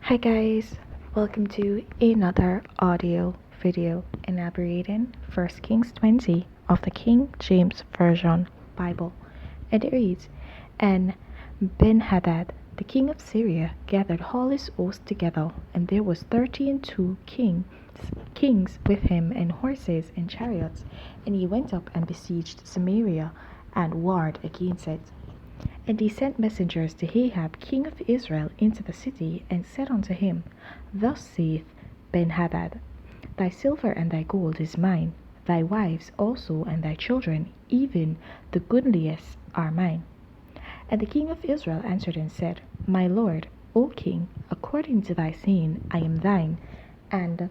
Hi guys, welcome to another audio video elaborating 1 Kings 20 of the King James Version Bible. And it reads, And Ben-Hadad, the king of Syria, gathered all his host together, and there was 32 kings with him, and horses and chariots, and he went up and besieged Samaria, and warred against it. And he sent messengers to Ahab king of Israel into the city, and said unto him, Thus saith Ben-Hadad, Thy silver and thy gold is mine, thy wives also and thy children, even the goodliest, are mine. And the king of Israel answered and said, My lord, O king, according to thy saying, I am thine, and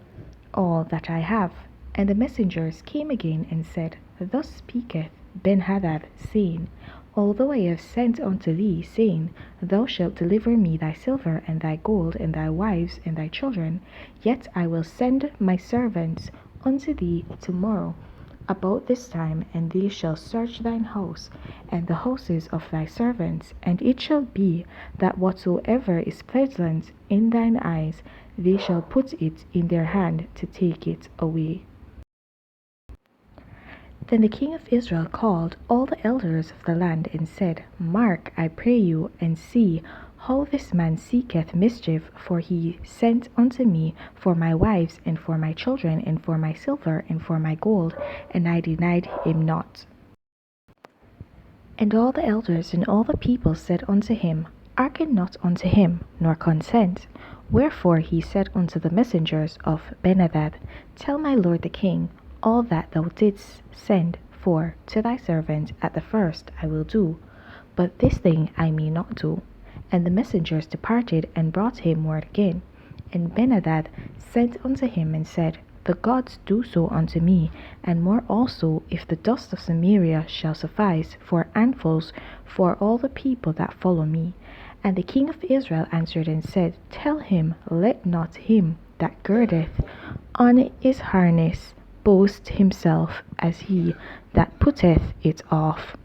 all that I have. And the messengers came again and said, Thus speaketh Ben-Hadad, saying, Although I have sent unto thee, saying, Thou shalt deliver me thy silver and thy gold and thy wives and thy children, yet I will send my servants unto thee tomorrow about this time, and they shall search thine house and the houses of thy servants, and it shall be that whatsoever is pleasant in thine eyes, they shall put it in their hand to take it away. Then the king of Israel called all the elders of the land, and said, Mark, I pray you, and see how this man seeketh mischief, for he sent unto me for my wives, and for my children, and for my silver, and for my gold, and I denied him not. And all the elders and all the people said unto him, Hearken not unto him, nor consent. Wherefore he said unto the messengers of Ben-Hadad, Tell my lord the king, all that thou didst send for to thy servant at the first I will do, but this thing I may not do. And the messengers departed and brought him word again. And Ben-Hadad sent unto him and said, The gods do so unto me, and more also, if the dust of Samaria shall suffice for handfuls for all the people that follow me. And the king of Israel answered and said, Tell him, let not him that girdeth on his harness boast himself as he that putteth it off.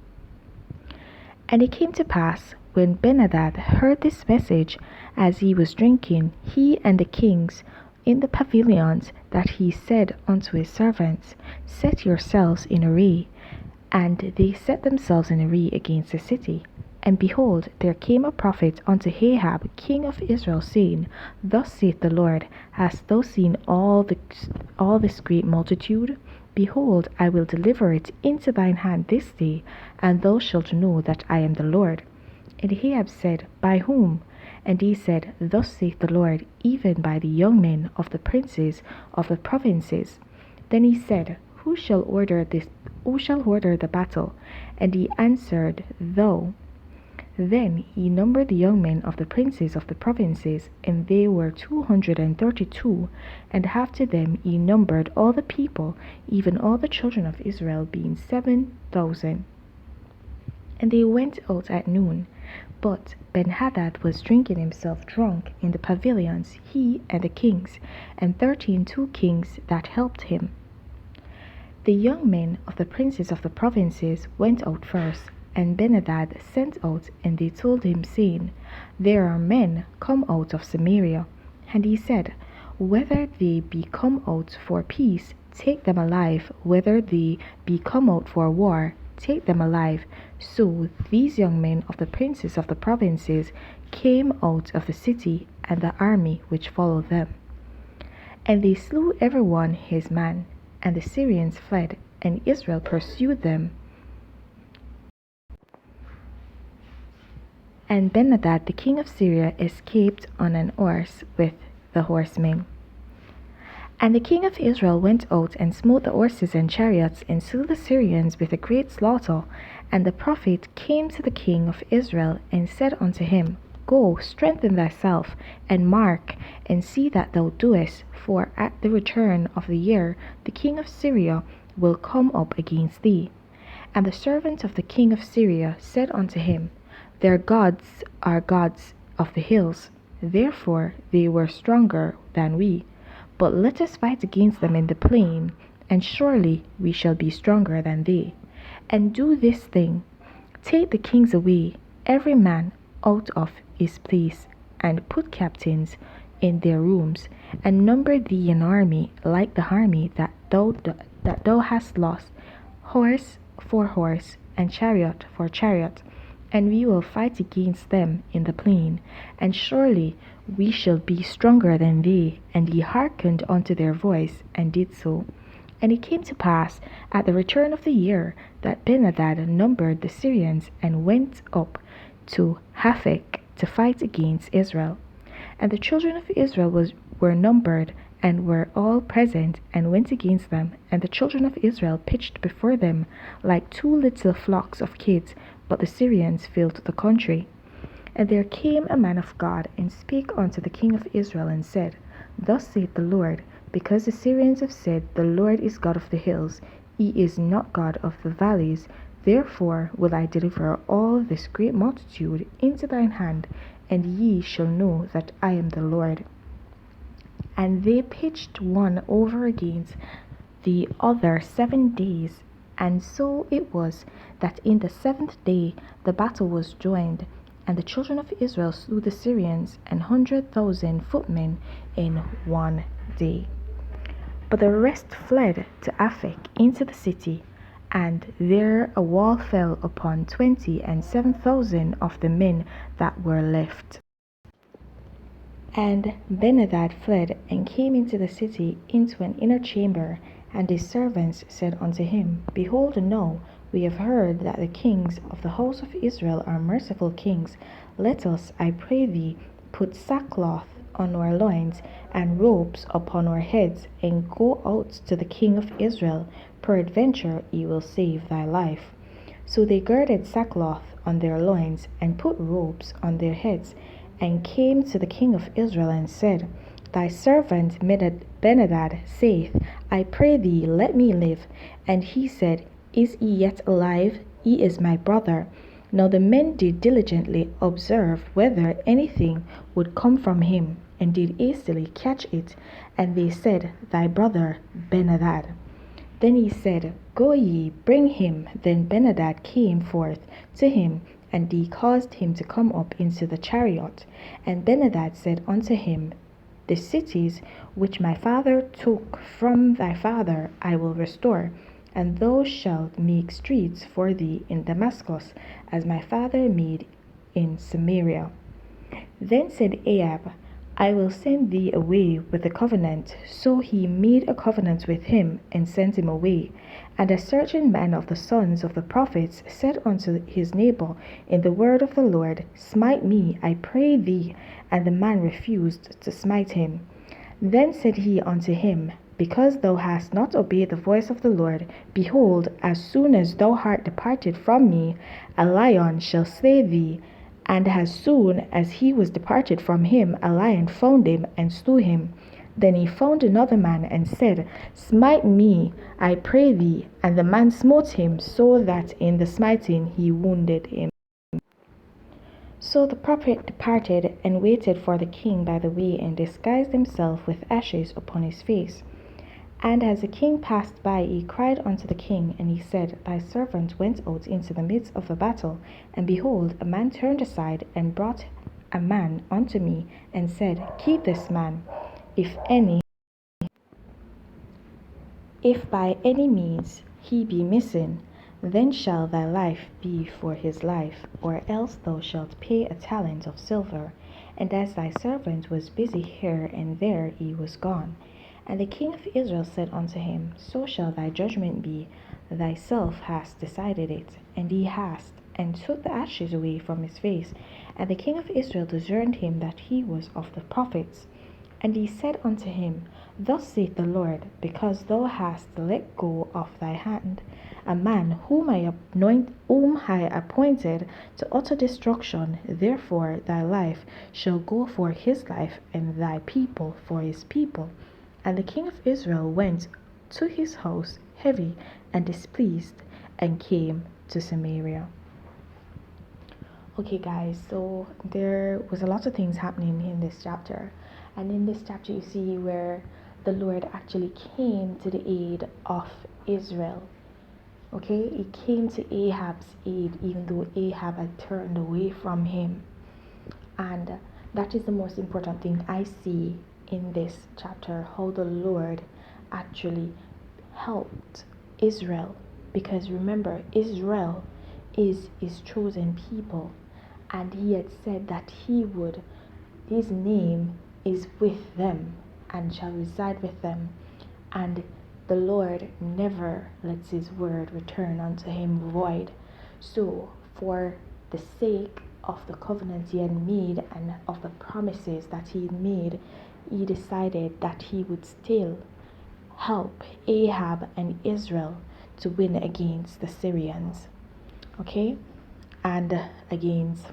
And it came to pass, when Ben-Hadad heard this message, as he was drinking, he and the kings in the pavilions, that he said unto his servants, Set yourselves in array. And they set themselves in array against the city. And behold, there came a prophet unto Ahab king of Israel, saying, Thus saith the Lord, Hast thou seen all this great multitude? Behold, I will deliver it into thine hand this day, and thou shalt know that I am the Lord. And Ahab said, By whom? And he said, Thus saith the Lord, even by the young men of the princes of the provinces. Then he said, Who shall order the battle? And he answered, Thou. Then he numbered the young men of the princes of the provinces, and they were 232, and after them he numbered all the people, even all the children of Israel, being 7,000. And they went out at noon. But Ben-Hadad was drinking himself drunk in the pavilions, he and the kings, and 2 kings that helped him. The young men of the princes of the provinces went out first, and Ben-Hadad sent out, and they told him, saying, There are men come out of Samaria. And he said, Whether they be come out for peace, take them alive, whether they be come out for war, take them alive. So these young men of the princes of the provinces came out of the city, and the army which followed them. And they slew every one his man, and the Syrians fled, and Israel pursued them. And Ben-Hadad the king of Syria escaped on an horse with the horsemen. And the king of Israel went out and smote the horses and chariots, and slew the Syrians with a great slaughter. And the prophet came to the king of Israel, and said unto him, Go, strengthen thyself, and mark, and see that thou doest, for at the return of the year the king of Syria will come up against thee. And the servant of the king of Syria said unto him, Their gods are gods of the hills, therefore they were stronger than we. But let us fight against them in the plain, and surely we shall be stronger than they. And do this thing, take the kings away, every man out of his place, and put captains in their rooms, and number thee an army like the army that thou hast lost, horse for horse, and chariot for chariot, and we will fight against them in the plain, and surely we shall be stronger than they. And he hearkened unto their voice, and did so. And it came to pass at the return of the year that Benhadad numbered the Syrians, and went up to Haphek to fight against Israel. And the children of Israel were numbered, and were all present, and went against them. And the children of Israel pitched before them like two little flocks of kids, but the Syrians filled the country. And there came a man of God, and spake unto the king of Israel, and said, Thus saith the Lord, because the Syrians have said, The Lord is God of the hills, he is not God of the valleys, therefore will I deliver all this great multitude into thine hand, and ye shall know that I am the Lord. And they pitched one over against the other 7 days. And so it was that in the 7th day the battle was joined, and the children of Israel slew the Syrians 100,000 footmen in 1 day. But the rest fled to Aphek into the city, and there a wall fell upon 27,000 of the men that were left. And Benhadad fled, and came into the city into an inner chamber. And his servants said unto him, Behold, now we have heard that the kings of the house of Israel are merciful kings. Let us, I pray thee, put sackcloth on our loins, and robes upon our heads, and go out to the king of Israel. Peradventure he will save thy life. So they girded sackcloth on their loins, and put robes on their heads, and came to the king of Israel, and said, Thy servant Benhadad saith, I pray thee, let me live. And he said, Is he yet alive? He is my brother. Now the men did diligently observe whether anything would come from him, and did hastily catch it. And they said, Thy brother Benhadad. Then he said, Go ye, bring him. Then Benhadad came forth to him, and he caused him to come up into the chariot. And Benhadad said unto him, The cities which my father took from thy father I will restore, and thou shalt make streets for thee in Damascus, as my father made in Samaria. Then said Ahab, I will send thee away with a covenant. So he made a covenant with him, and sent him away. And a certain man of the sons of the prophets said unto his neighbor in the word of the Lord, Smite me, I pray thee. And the man refused to smite him. Then said he unto him, Because thou hast not obeyed the voice of the Lord, behold, as soon as thou art departed from me, a lion shall slay thee. And as soon as he was departed from him, a lion found him, and slew him. Then he found another man, and said, Smite me, I pray thee. And the man smote him, so that in the smiting he wounded him. So the prophet departed, and waited for the king by the way, and disguised himself with ashes upon his face. And as the king passed by, he cried unto the king, and he said, Thy servant went out into the midst of the battle, and behold, a man turned aside, and brought a man unto me, and said, Keep this man, if by any means he be missing, then shall thy life be for his life, or else thou shalt pay a talent of silver. And as thy servant was busy here and there, he was gone. And the king of Israel said unto him, So shall thy judgment be, thyself hast decided it. And he hast, and took the ashes away from his face. And the king of Israel discerned him that he was of the prophets. And he said unto him, Thus saith the Lord, because thou hast let go of thy hand a man whom I appointed to utter destruction, therefore thy life shall go for his life, and thy people for his people. And the king of Israel went to his house heavy and displeased, and came to Samaria. Okay guys, so there was a lot of things happening in this chapter. And in this chapter you see where the Lord actually came to the aid of Israel. Okay, he came to Ahab's aid, even though Ahab had turned away from him. And That is the most important thing I see in this chapter, how the Lord actually helped Israel. Because remember, Israel is his chosen people, and he had said that his name is with them and shall reside with them. And the Lord never lets his word return unto him void. So, for the sake of the covenant he had made and of the promises that he made, he decided that he would still help Ahab and Israel to win against the Syrians. Okay? And against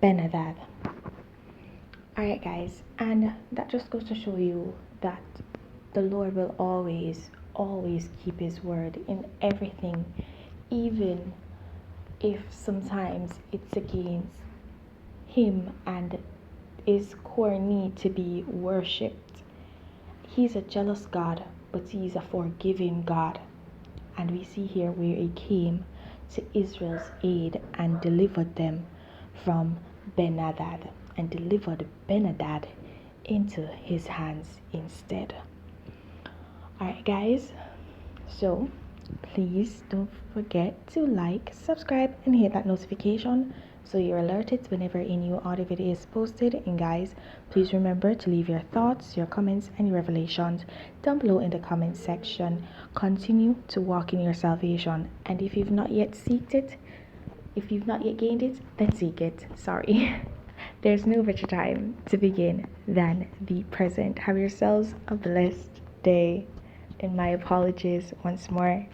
Ben-Hadad. Alright, guys, and that just goes to show you that the Lord will always keep his word in everything, even if sometimes it's against him and his core need to be worshipped. He's a jealous God, but he's a forgiving God. And we see here where he came to Israel's aid and delivered them from Ben-Hadad, and delivered Ben-Hadad into his hands instead. Alright, guys, so please don't forget to like, subscribe, and hit that notification so you're alerted whenever a new audio video is posted. And guys, please remember to leave your thoughts, your comments, and your revelations down below in the comment section. Continue to walk in your salvation, and if you've not yet seeked it, if you've not yet gained it, then seek it. Sorry. There's no better time to begin than the present. Have yourselves a blessed day, and my apologies once more.